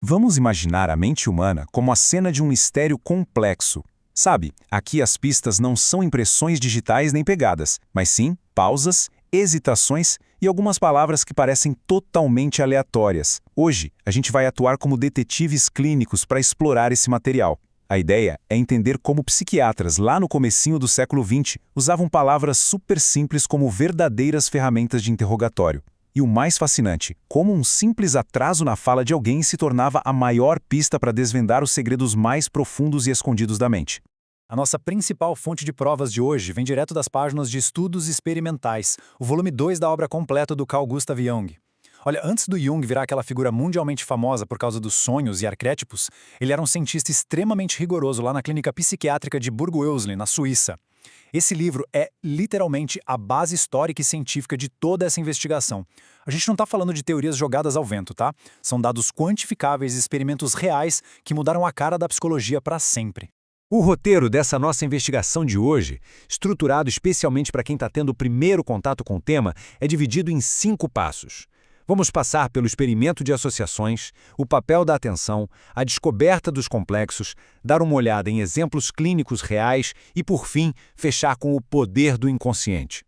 Vamos imaginar a mente humana como a cena de um mistério complexo. Sabe, aqui as pistas não são impressões digitais nem pegadas, mas sim pausas, hesitações e algumas palavras que parecem totalmente aleatórias. Hoje, a gente vai atuar como detetives clínicos para explorar esse material. A ideia é entender como psiquiatras lá no comecinho do século XX usavam palavras super simples como verdadeiras ferramentas de interrogatório. E o mais fascinante, como um simples atraso na fala de alguém se tornava a maior pista para desvendar os segredos mais profundos e escondidos da mente. A nossa principal fonte de provas de hoje vem direto das páginas de Estudos Experimentais, o volume 2 da obra completa do Carl Gustav Jung. Olha, antes do Jung virar aquela figura mundialmente famosa por causa dos sonhos e arquétipos, ele era um cientista extremamente rigoroso lá na clínica psiquiátrica de Burg-Uelzen, na Suíça. Esse livro é literalmente a base histórica e científica de toda essa investigação. A gente não está falando de teorias jogadas ao vento, tá? São dados quantificáveis e experimentos reais que mudaram a cara da psicologia para sempre. O roteiro dessa nossa investigação de hoje, estruturado especialmente para quem está tendo o primeiro contato com o tema, é dividido em 5 passos. Vamos passar pelo experimento de associações, o papel da atenção, a descoberta dos complexos, dar uma olhada em exemplos clínicos reais e, por fim, fechar com o poder do inconsciente.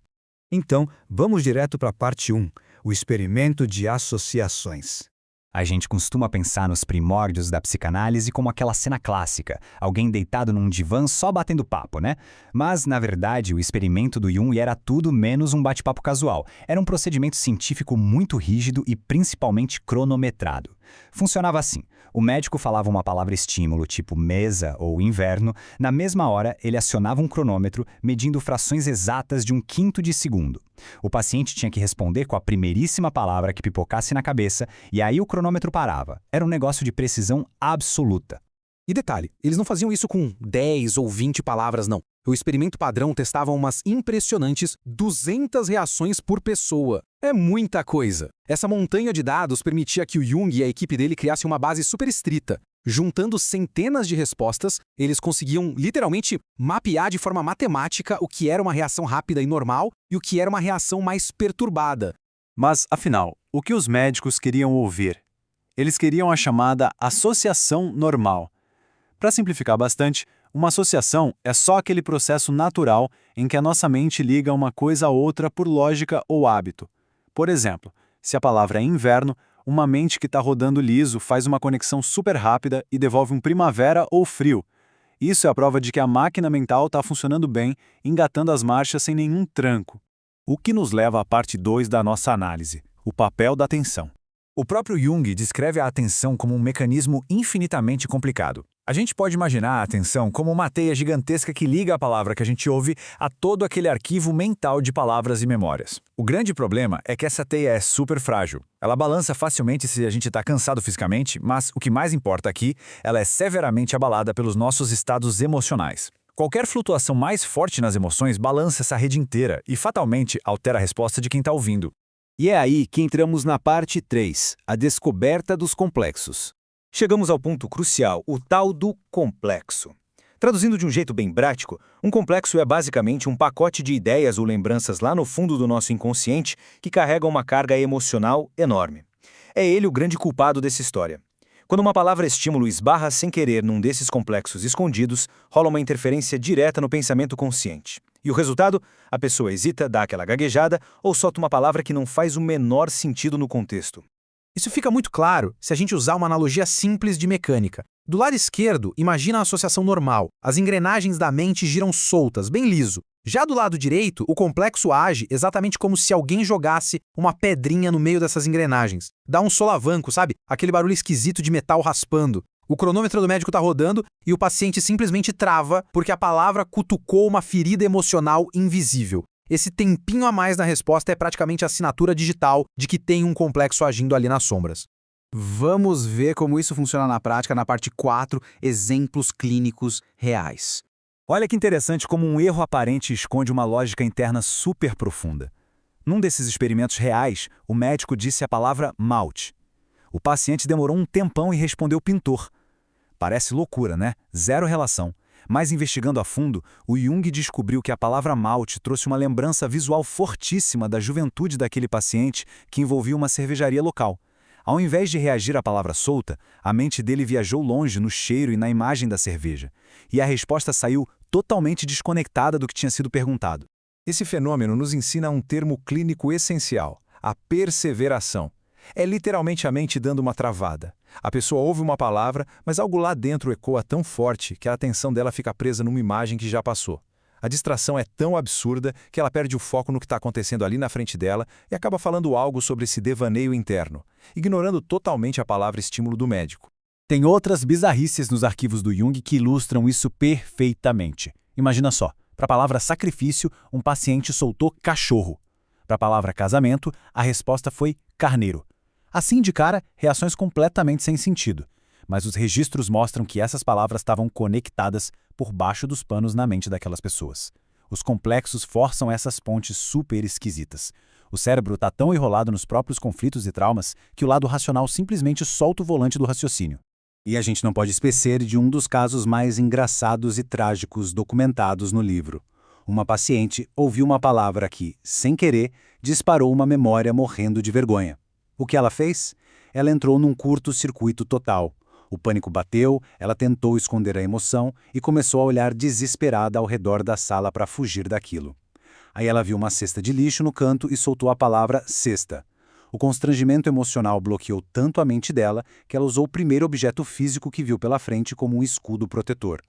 Então, vamos direto para a parte 1, o experimento de associações. A gente costuma pensar nos primórdios da psicanálise como aquela cena clássica, alguém deitado num divã só batendo papo, né? Mas, na verdade, o experimento do Jung era tudo menos um bate-papo casual. Era um procedimento científico muito rígido e principalmente cronometrado. Funcionava assim. O médico falava uma palavra estímulo, tipo mesa ou inverno. Na mesma hora, ele acionava um cronômetro, medindo frações exatas de 1/5 de segundo. O paciente tinha que responder com a primeiríssima palavra que pipocasse na cabeça, e aí o cronômetro parava. Era um negócio de precisão absoluta. E detalhe, eles não faziam isso com 10 ou 20 palavras, não. O experimento padrão testava umas impressionantes 200 reações por pessoa. É muita coisa. Essa montanha de dados permitia que o Jung e a equipe dele criassem uma base super estrita. Juntando centenas de respostas, eles conseguiam literalmente mapear de forma matemática o que era uma reação rápida e normal e o que era uma reação mais perturbada. Mas, afinal, o que os médicos queriam ouvir? Eles queriam a chamada associação normal. Para simplificar bastante, uma associação é só aquele processo natural em que a nossa mente liga uma coisa a outra por lógica ou hábito. Por exemplo, se a palavra é inverno, uma mente que está rodando liso faz uma conexão super rápida e devolve um primavera ou frio. Isso é a prova de que a máquina mental está funcionando bem, engatando as marchas sem nenhum tranco. O que nos leva à parte 2 da nossa análise, o papel da atenção. O próprio Jung descreve a atenção como um mecanismo infinitamente complicado. A gente pode imaginar a atenção como uma teia gigantesca que liga a palavra que a gente ouve a todo aquele arquivo mental de palavras e memórias. O grande problema é que essa teia é super frágil. Ela balança facilmente se a gente está cansado fisicamente, mas o que mais importa aqui, ela é severamente abalada pelos nossos estados emocionais. Qualquer flutuação mais forte nas emoções balança essa rede inteira e fatalmente altera a resposta de quem está ouvindo. E é aí que entramos na parte 3, a descoberta dos complexos. Chegamos ao ponto crucial, o tal do complexo. Traduzindo de um jeito bem prático, um complexo é basicamente um pacote de ideias ou lembranças lá no fundo do nosso inconsciente que carrega uma carga emocional enorme. É ele o grande culpado dessa história. Quando uma palavra estímulo esbarra sem querer num desses complexos escondidos, rola uma interferência direta no pensamento consciente. E o resultado? A pessoa hesita, dá aquela gaguejada ou solta uma palavra que não faz o menor sentido no contexto. Isso fica muito claro se a gente usar uma analogia simples de mecânica. Do lado esquerdo, imagina a associação normal. As engrenagens da mente giram soltas, bem liso. Já do lado direito, o complexo age exatamente como se alguém jogasse uma pedrinha no meio dessas engrenagens. Dá um solavanco, sabe? Aquele barulho esquisito de metal raspando. O cronômetro do médico está rodando e o paciente simplesmente trava porque a palavra cutucou uma ferida emocional invisível. Esse tempinho a mais na resposta é praticamente a assinatura digital de que tem um complexo agindo ali nas sombras. Vamos ver como isso funciona na prática na parte 4, exemplos clínicos reais. Olha que interessante como um erro aparente esconde uma lógica interna super profunda. Num desses experimentos reais, o médico disse a palavra malte. O paciente demorou um tempão e respondeu pintor. Parece loucura, né? Zero relação. Mas investigando a fundo, o Jung descobriu que a palavra malte trouxe uma lembrança visual fortíssima da juventude daquele paciente que envolvia uma cervejaria local. Ao invés de reagir à palavra solta, a mente dele viajou longe no cheiro e na imagem da cerveja. E a resposta saiu totalmente desconectada do que tinha sido perguntado. Esse fenômeno nos ensina um termo clínico essencial, a perseveração. É literalmente a mente dando uma travada. A pessoa ouve uma palavra, mas algo lá dentro ecoa tão forte que a atenção dela fica presa numa imagem que já passou. A distração é tão absurda que ela perde o foco no que está acontecendo ali na frente dela e acaba falando algo sobre esse devaneio interno, ignorando totalmente a palavra estímulo do médico. Tem outras bizarrices nos arquivos do Jung que ilustram isso perfeitamente. Imagina só, para a palavra sacrifício, um paciente soltou cachorro. Para a palavra casamento, a resposta foi carneiro. Assim de cara, reações completamente sem sentido. Mas os registros mostram que essas palavras estavam conectadas por baixo dos panos na mente daquelas pessoas. Os complexos forçam essas pontes super esquisitas. O cérebro está tão enrolado nos próprios conflitos e traumas que o lado racional simplesmente solta o volante do raciocínio. E a gente não pode esquecer de um dos casos mais engraçados e trágicos documentados no livro. Uma paciente ouviu uma palavra que, sem querer, disparou uma memória morrendo de vergonha. O que ela fez? Ela entrou num curto-circuito total. O pânico bateu, ela tentou esconder a emoção e começou a olhar desesperada ao redor da sala para fugir daquilo. Aí ela viu uma cesta de lixo no canto e soltou a palavra cesta. O constrangimento emocional bloqueou tanto a mente dela que ela usou o primeiro objeto físico que viu pela frente como um escudo protetor.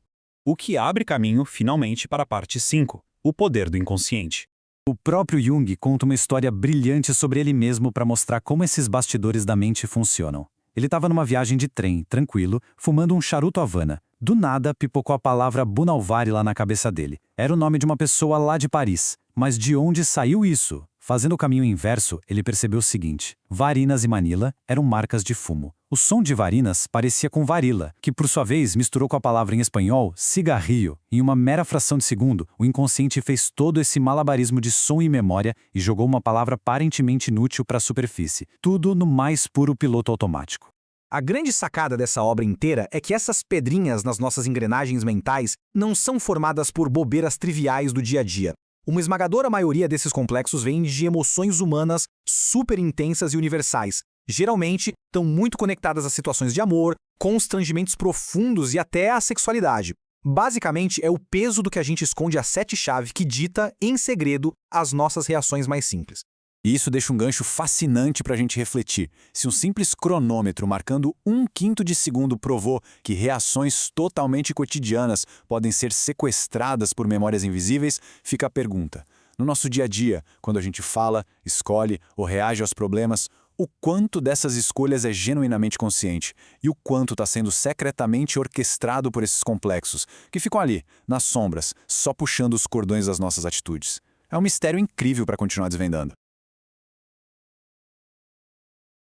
O que abre caminho, finalmente, para a parte 5, o poder do inconsciente. O próprio Jung conta uma história brilhante sobre ele mesmo para mostrar como esses bastidores da mente funcionam. Ele estava numa viagem de trem, tranquilo, fumando um charuto Havana. Do nada, pipocou a palavra Bunalvari lá na cabeça dele. Era o nome de uma pessoa lá de Paris. Mas de onde saiu isso? Fazendo o caminho inverso, ele percebeu o seguinte: Varinas e Manila eram marcas de fumo. O som de Varinas parecia com varila, que por sua vez misturou com a palavra em espanhol cigarrillo. Em uma mera fração de segundo, o inconsciente fez todo esse malabarismo de som e memória e jogou uma palavra aparentemente inútil para a superfície. Tudo no mais puro piloto automático. A grande sacada dessa obra inteira é que essas pedrinhas nas nossas engrenagens mentais não são formadas por bobeiras triviais do dia a dia. Uma esmagadora maioria desses complexos vem de emoções humanas super intensas e universais. Geralmente, estão muito conectadas a situações de amor, constrangimentos profundos e até à sexualidade. Basicamente, é o peso do que a gente esconde a sete-chave que dita, em segredo, as nossas reações mais simples. E isso deixa um gancho fascinante para a gente refletir. Se um simples cronômetro marcando 1/5 de segundo provou que reações totalmente cotidianas podem ser sequestradas por memórias invisíveis, fica a pergunta. No nosso dia a dia, quando a gente fala, escolhe ou reage aos problemas, o quanto dessas escolhas é genuinamente consciente e o quanto está sendo secretamente orquestrado por esses complexos, que ficam ali, nas sombras, só puxando os cordões das nossas atitudes. É um mistério incrível para continuar desvendando.